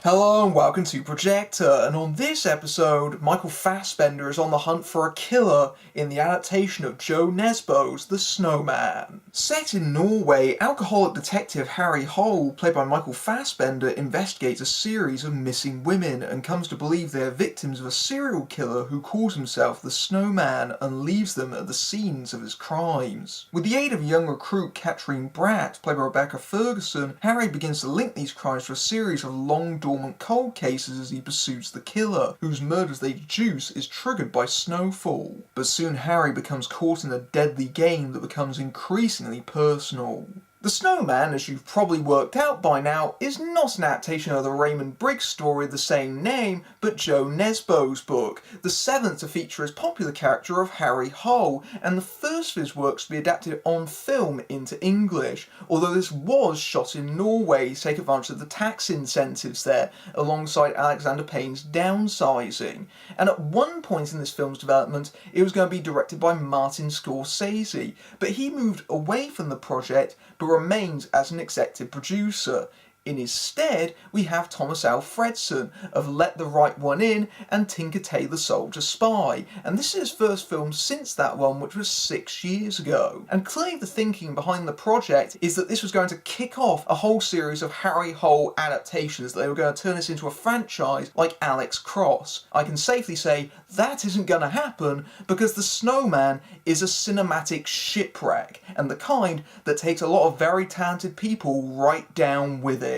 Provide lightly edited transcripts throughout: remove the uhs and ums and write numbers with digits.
Hello and welcome to Projector, and on this episode, Michael Fassbender is on the hunt for a killer in the adaptation of Jo Nesbø's The Snowman. Set in Norway, alcoholic detective Harry Hole, played by Michael Fassbender, investigates a series of missing women and comes to believe they are victims of a serial killer who calls himself the Snowman and leaves them at the scenes of his crimes. With the aid of young recruit Katrine Bratt, played by Rebecca Ferguson, Harry begins to link these crimes to a series of long dormant cold cases as he pursues the killer, whose murders they deduce is triggered by snowfall. But soon Harry becomes caught in a deadly game that becomes increasingly personal. The Snowman, as you've probably worked out by now, is not an adaptation of the Raymond Briggs story of the same name, but Jo Nesbø's book, the seventh to feature his popular character of Harry Hole, and the first of his works to be adapted on film into English, although this was shot in Norway to take advantage of the tax incentives there, alongside Alexander Payne's downsizing. And at one point in this film's development, it was going to be directed by Martin Scorsese, but he moved away from the project, but remains as an executive producer. In his stead, we have Thomas Alfredson of Let the Right One In and Tinker Tailor Soldier Spy, and this is his first film since that one, which was 6 years ago. And clearly the thinking behind the project is that this was going to kick off a whole series of Harry Hole adaptations. They were going to turn this into a franchise like Alex Cross. I can safely say that isn't going to happen because The Snowman is a cinematic shipwreck, and the kind that takes a lot of very talented people right down with it.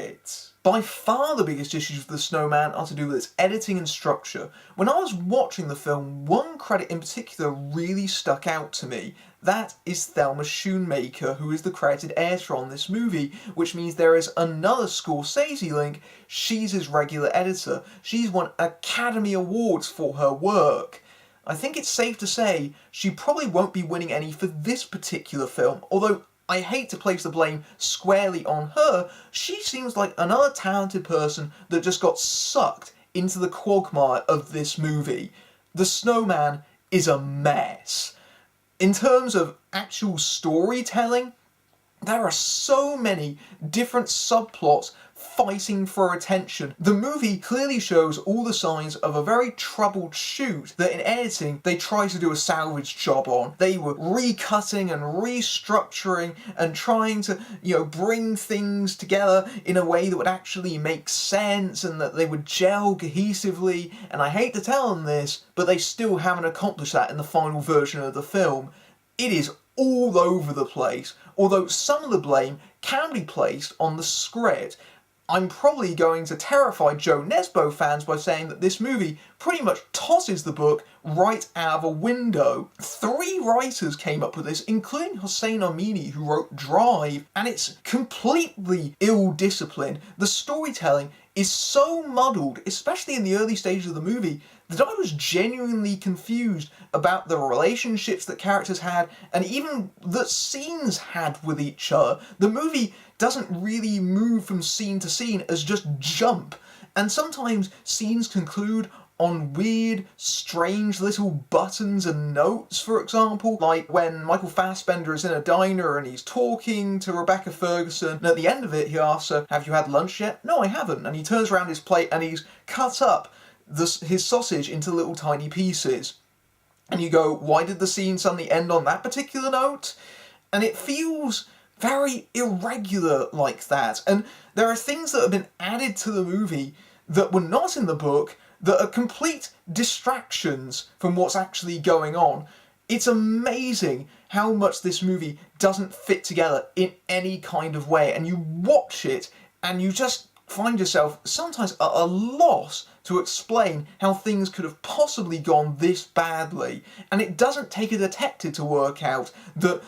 By far the biggest issues with The Snowman are to do with its editing and structure. When I was watching the film, one credit in particular really stuck out to me. That is Thelma Schoonmaker, who is the credited editor on this movie, which means there is another Scorsese link. She's his regular editor. She's won Academy Awards for her work. I think it's safe to say she probably won't be winning any for this particular film, although I hate to place the blame squarely on her. She seems like another talented person that just got sucked into the quagmire of this movie. The Snowman is a mess. In terms of actual storytelling, there are so many different subplots fighting for attention. The movie clearly shows all the signs of a very troubled shoot that in editing they tried to do a salvage job on. They were recutting and restructuring and trying to, bring things together in a way that would actually make sense and that they would gel cohesively. And I hate to tell them this, but they still haven't accomplished that in the final version of the film. It is all over the place, although some of the blame can be placed on the script. I'm probably going to terrify Jo Nesbø fans by saying that this movie pretty much tosses the book right out of a window. 3 writers came up with this, including Hossein Amini, who wrote Drive, and it's completely ill-disciplined. The storytelling is so muddled, especially in the early stages of the movie, that I was genuinely confused about the relationships that characters had, and even that scenes had with each other. The movie doesn't really move from scene to scene as just jump, and sometimes scenes conclude on weird, strange little buttons and notes, for example, like when Michael Fassbender is in a diner and he's talking to Rebecca Ferguson, and at the end of it he asks her, "Have you had lunch yet?" "No, I haven't." And he turns around his plate and he's cut up his sausage into little tiny pieces. And you go, why did the scene suddenly end on that particular note? And it feels very irregular like that. And there are things that have been added to the movie that were not in the book that are complete distractions from what's actually going on. It's amazing how much this movie doesn't fit together in any kind of way. And you watch it and you just find yourself sometimes at a loss to explain how things could have possibly gone this badly. And it doesn't take a detective to work out that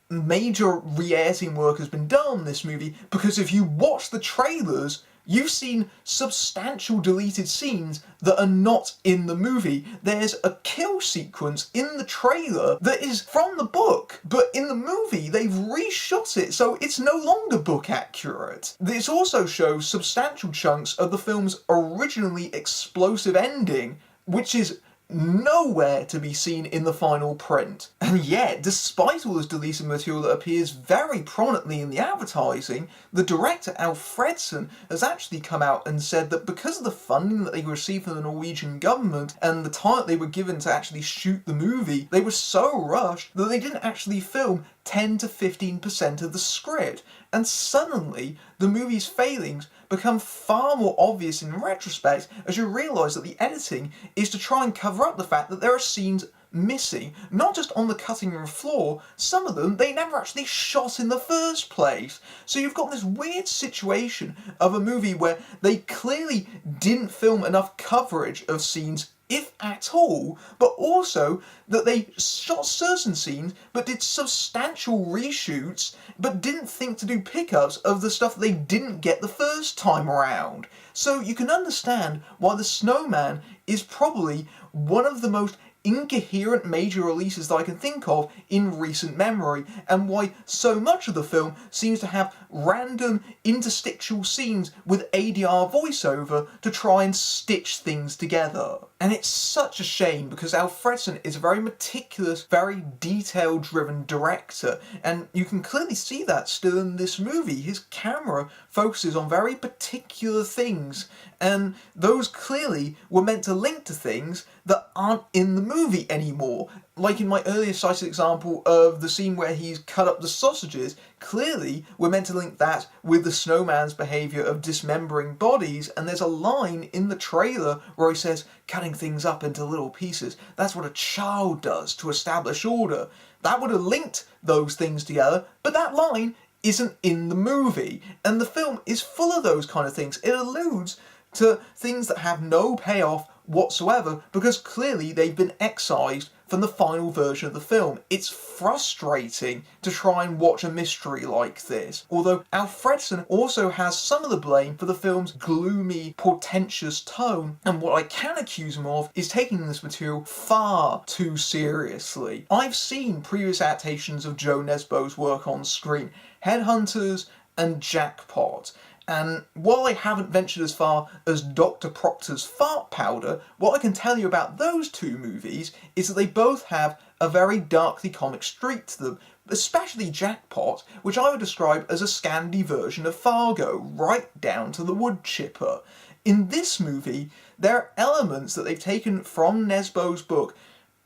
major re-editing work has been done on this movie, because if you watch the trailers, you've seen substantial deleted scenes that are not in the movie. There's a kill sequence in the trailer that is from the book, but in the movie they've reshot it, so it's no longer book accurate. This also shows substantial chunks of the film's originally explosive ending, which is nowhere to be seen in the final print. And yet, despite all this deleted material that appears very prominently in the advertising, the director Alfredson has actually come out and said that because of the funding that they received from the Norwegian government and the time that they were given to actually shoot the movie, they were so rushed that they didn't actually film 10 to 15% of the script. And suddenly, the movie's failings become far more obvious in retrospect as you realise that the editing is to try and cover up the fact that there are scenes missing, not just on the cutting room floor, some of them they never actually shot in the first place. So you've got this weird situation of a movie where they clearly didn't film enough coverage of scenes, if at all, but also that they shot certain scenes but did substantial reshoots but didn't think to do pickups of the stuff they didn't get the first time around. So you can understand why The Snowman is probably one of the most incoherent major releases that I can think of in recent memory, and why so much of the film seems to have random interstitial scenes with ADR voiceover to try and stitch things together. And it's such a shame because Alfredson is a very meticulous, very detail-driven director, and you can clearly see that still in this movie. His camera focuses on very particular things, and those clearly were meant to link to things that aren't in the movie anymore. Like in my earlier cited example of the scene where he's cut up the sausages, clearly we're meant to link that with the snowman's behaviour of dismembering bodies, and there's a line in the trailer where he says, cutting things up into little pieces, that's what a child does to establish order. That would have linked those things together, but that line isn't in the movie, and the film is full of those kind of things. It alludes to things that have no payoff whatsoever because clearly they've been excised from the final version of the film. It's frustrating to try and watch a mystery like this, although Alfredson also has some of the blame for the film's gloomy, portentous tone, and what I can accuse him of is taking this material far too seriously. I've seen previous adaptations of Joe Nesbø's work on screen, Headhunters and Jackpot, and while I haven't ventured as far as Dr. Proctor's Fart Powder, what I can tell you about those two movies is that they both have a very darkly comic streak to them, especially Jackpot, which I would describe as a Scandi version of Fargo, right down to the wood chipper. In this movie, there are elements that they've taken from Nesbø's book,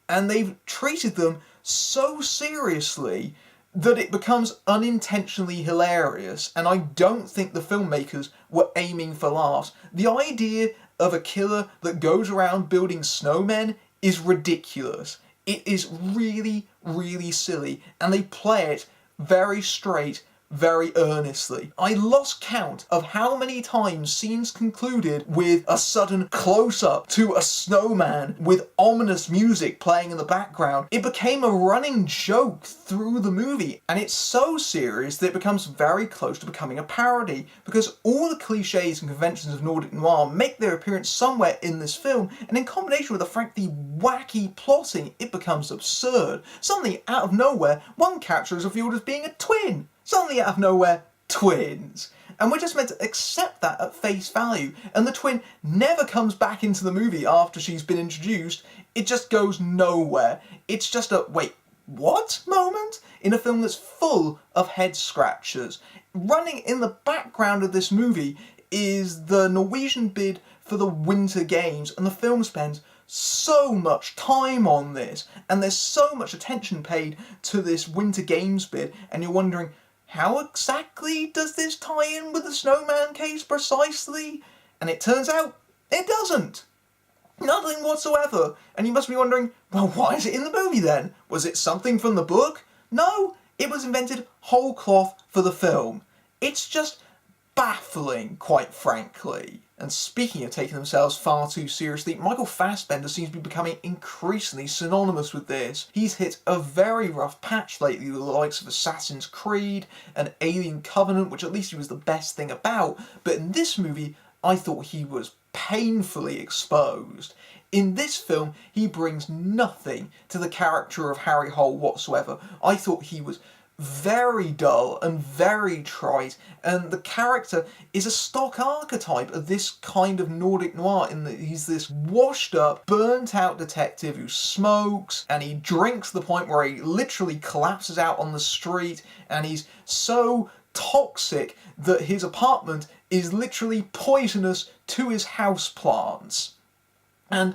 and they've treated them so seriously that it becomes unintentionally hilarious, and I don't think the filmmakers were aiming for laughs. The idea of a killer that goes around building snowmen is ridiculous. It is really, really silly, and they play it very straight, very earnestly. I lost count of how many times scenes concluded with a sudden close-up to a snowman with ominous music playing in the background. It became a running joke through the movie, and it's so serious that it becomes very close to becoming a parody, because all the cliches and conventions of Nordic noir make their appearance somewhere in this film, and in combination with a frankly wacky plotting, it becomes absurd. Suddenly, out of nowhere, one character is revealed as being a twin. Suddenly out of nowhere, twins. And we're just meant to accept that at face value, and the twin never comes back into the movie after she's been introduced. It just goes nowhere. It's just a, wait, what moment? In a film that's full of head scratchers. Running in the background of this movie is the Norwegian bid for the Winter Games, and the film spends so much time on this, and there's so much attention paid to this Winter Games bid, and you're wondering, how exactly does this tie in with the Snowman case precisely? And it turns out, it doesn't. Nothing whatsoever. And you must be wondering, well, why is it in the movie then? Was it something from the book? No, it was invented whole cloth for the film. It's just baffling, quite frankly. And speaking of taking themselves far too seriously, Michael Fassbender seems to be becoming increasingly synonymous with this. He's hit a very rough patch lately with the likes of Assassin's Creed and Alien Covenant, which at least he was the best thing about, but in this movie, I thought he was painfully exposed. In this film, he brings nothing to the character of Harry Hole whatsoever. I thought he was very dull and very trite, and the character is a stock archetype of this kind of Nordic noir in that he's this washed up, burnt out detective who smokes and he drinks to the point where he literally collapses out on the street, and he's so toxic that his apartment is literally poisonous to his houseplants. And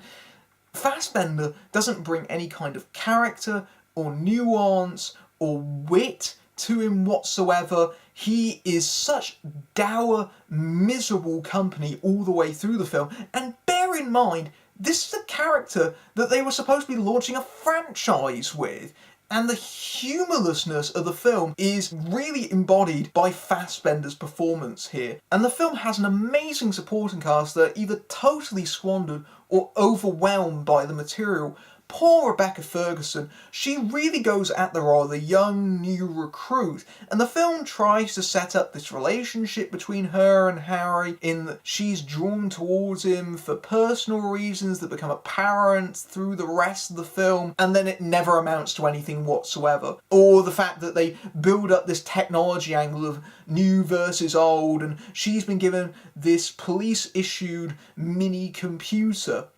Fassbender doesn't bring any kind of character or nuance or wit to him whatsoever. He is such dour, miserable company all the way through the film. And bear in mind, this is a character that they were supposed to be launching a franchise with. And the humourlessness of the film is really embodied by Fassbender's performance here. And the film has an amazing supporting cast that are either totally squandered or overwhelmed by the material. Poor Rebecca Ferguson, she really goes at the role of the young new recruit, and the film tries to set up this relationship between her and Harry in that she's drawn towards him for personal reasons that become apparent through the rest of the film, and then it never amounts to anything whatsoever. Or the fact that they build up this technology angle of new versus old, and she's been given this police-issued mini computer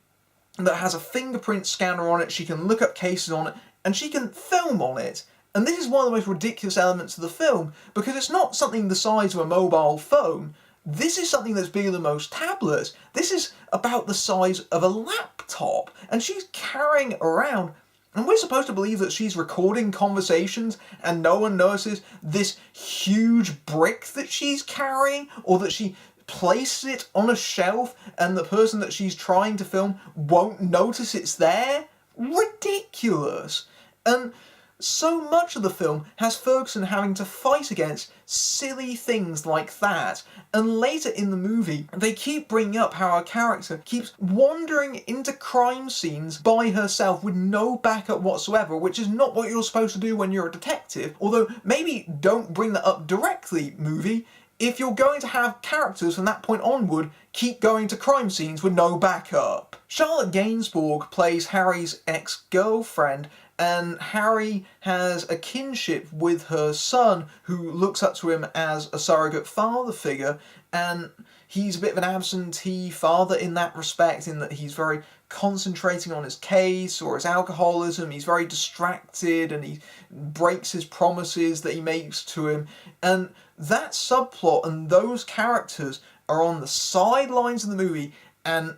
that has a fingerprint scanner on it, she can look up cases on it, and she can film on it. And this is one of the most ridiculous elements of the film, because it's not something the size of a mobile phone. This is something that's bigger than most tablets. This is about the size of a laptop, and she's carrying it around. And we're supposed to believe that she's recording conversations and no one notices this huge brick that she's carrying, or that she place it on a shelf and the person that she's trying to film won't notice it's there? Ridiculous. And so much of the film has Ferguson having to fight against silly things like that. And later in the movie, they keep bringing up how our character keeps wandering into crime scenes by herself with no backup whatsoever, which is not what you're supposed to do when you're a detective. Although maybe don't bring that up directly, movie. If you're going to have characters from that point onward keep going to crime scenes with no backup. Charlotte Gainsbourg plays Harry's ex-girlfriend, and Harry has a kinship with her son who looks up to him as a surrogate father figure, and he's a bit of an absentee father in that respect, in that he's very concentrating on his case or his alcoholism, he's very distracted and he breaks his promises that he makes to him, and that subplot and those characters are on the sidelines of the movie, and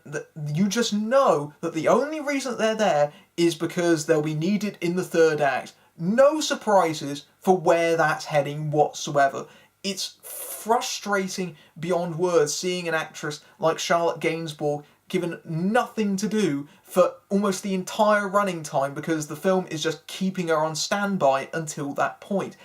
you just know that the only reason that they're there is because they'll be needed in the third act. No surprises for where that's heading whatsoever. It's frustrating beyond words seeing an actress like Charlotte Gainsbourg given nothing to do for almost the entire running time because the film is just keeping her on standby until that point.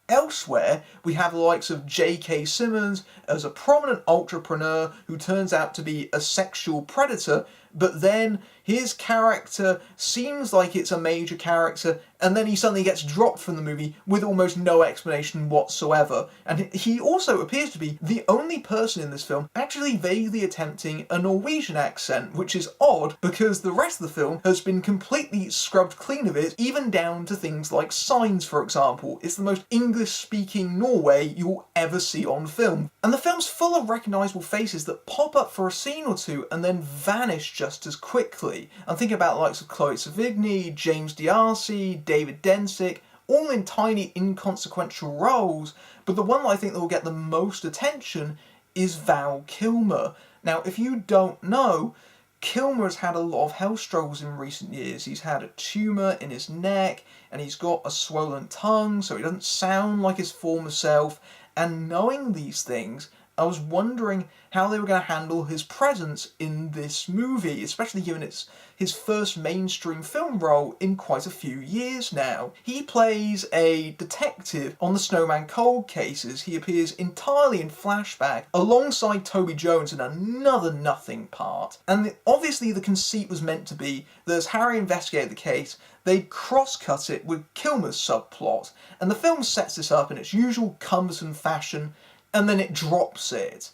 Elsewhere, we have the likes of J.K. Simmons as a prominent entrepreneur who turns out to be a sexual predator, but then his character seems like it's a major character, and then he suddenly gets dropped from the movie with almost no explanation whatsoever. And he also appears to be the only person in this film actually vaguely attempting a Norwegian accent, which is odd because the rest of the film has been completely scrubbed clean of it, even down to things like signs, for example. It's the most English-speaking Norway you'll ever see on film. And the film's full of recognisable faces that pop up for a scene or two and then vanish just as quickly. I'm thinking about the likes of Chloe Sevigny, James D'Arcy, David Densick, all in tiny inconsequential roles, but the one that I think that will get the most attention is Val Kilmer. Now, if you don't know, Kilmer has had a lot of health struggles in recent years. He's had a tumour in his neck, and he's got a swollen tongue, so he doesn't sound like his former self, and knowing these things, I was wondering how they were going to handle his presence in this movie, especially given it's his first mainstream film role in quite a few years now. He plays a detective on the Snowman cold cases. He appears entirely in flashback alongside Toby Jones in another nothing part. And obviously the conceit was meant to be that as Harry investigated the case, they'd cross-cut it with Kilmer's subplot. And the film sets this up in its usual cumbersome fashion, and then it drops it.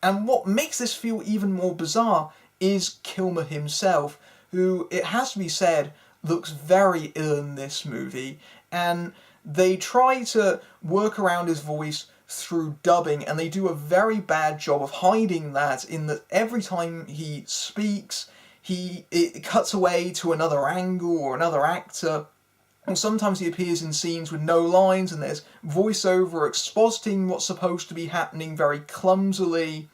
And what makes this feel even more bizarre is Kilmer himself, who, it has to be said, looks very ill in this movie, and They try to work around his voice through dubbing, and they do a very bad job of hiding that, in that every time he speaks, it cuts away to another angle or another actor. And sometimes he appears in scenes with no lines, and there's voiceover expositing what's supposed to be happening very clumsily.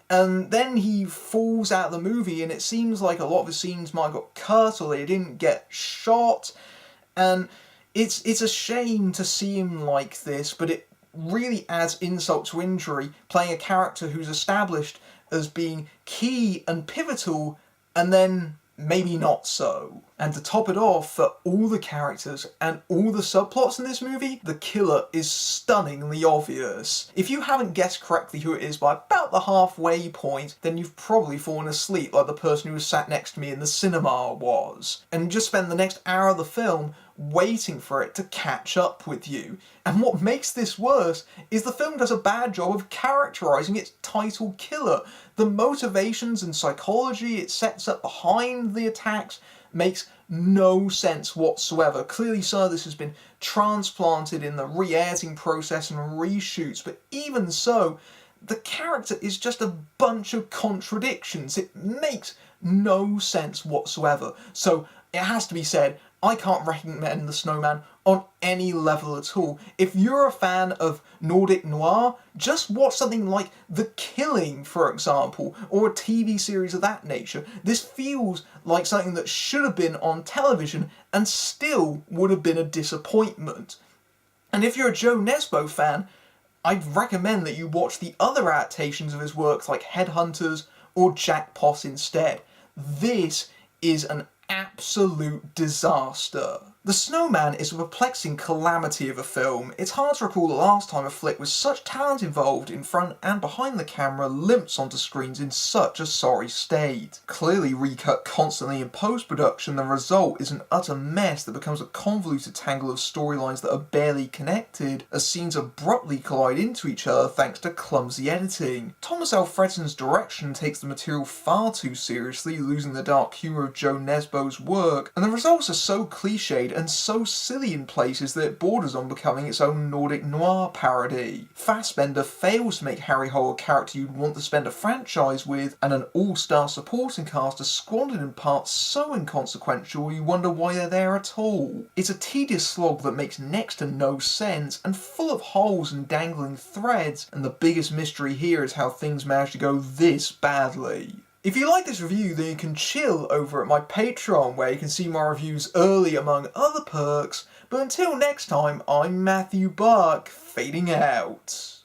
And then he falls out of the movie, and it seems like a lot of the scenes might have got cut or they didn't get shot. And it's a shame to see him like this, but it really adds insult to injury, playing a character who's established as being key and pivotal, and then maybe not so. And to top it off, for all the characters and all the subplots in this movie, the killer is stunningly obvious. If you haven't guessed correctly who it is by about the halfway point, then you've probably fallen asleep like the person who was sat next to me in the cinema was. And just spend the next hour of the film waiting for it to catch up with you. And what makes this worse is the film does a bad job of characterising its title killer. The motivations and psychology it sets up behind the attacks makes no sense whatsoever. Clearly some of this has been transplanted in the re-editing process and reshoots, but even so, the character is just a bunch of contradictions. It makes no sense whatsoever. So it has to be said, I can't recommend The Snowman on any level at all. If you're a fan of Nordic noir, just watch something like The Killing, for example, or a TV series of that nature. This feels like something that should have been on television and still would have been a disappointment. And if you're a Joe Nesbø fan, I'd recommend that you watch the other adaptations of his works like Headhunters or Jackpot instead. This is an absolute disaster. The Snowman is a perplexing calamity of a film. It's hard to recall the last time a flick with such talent involved in front and behind the camera limps onto screens in such a sorry state. Clearly recut constantly in post-production, the result is an utter mess that becomes a convoluted tangle of storylines that are barely connected, as scenes abruptly collide into each other thanks to clumsy editing. Thomas Alfredson's direction takes the material far too seriously, losing the dark humour of Joe Nesbø's work, and the results are so cliched and so silly in places that it borders on becoming its own Nordic noir parody. Fassbender fails to make Harry Hole a character you'd want to spend a franchise with, and an all-star supporting cast are squandered in parts so inconsequential you wonder why they're there at all. It's a tedious slog that makes next to no sense, and full of holes and dangling threads, and the biggest mystery here is how things manage to go this badly. If you like this review, then you can chill over at my Patreon, where you can see my reviews early among other perks. But until next time, I'm Matthew Buck, fading out.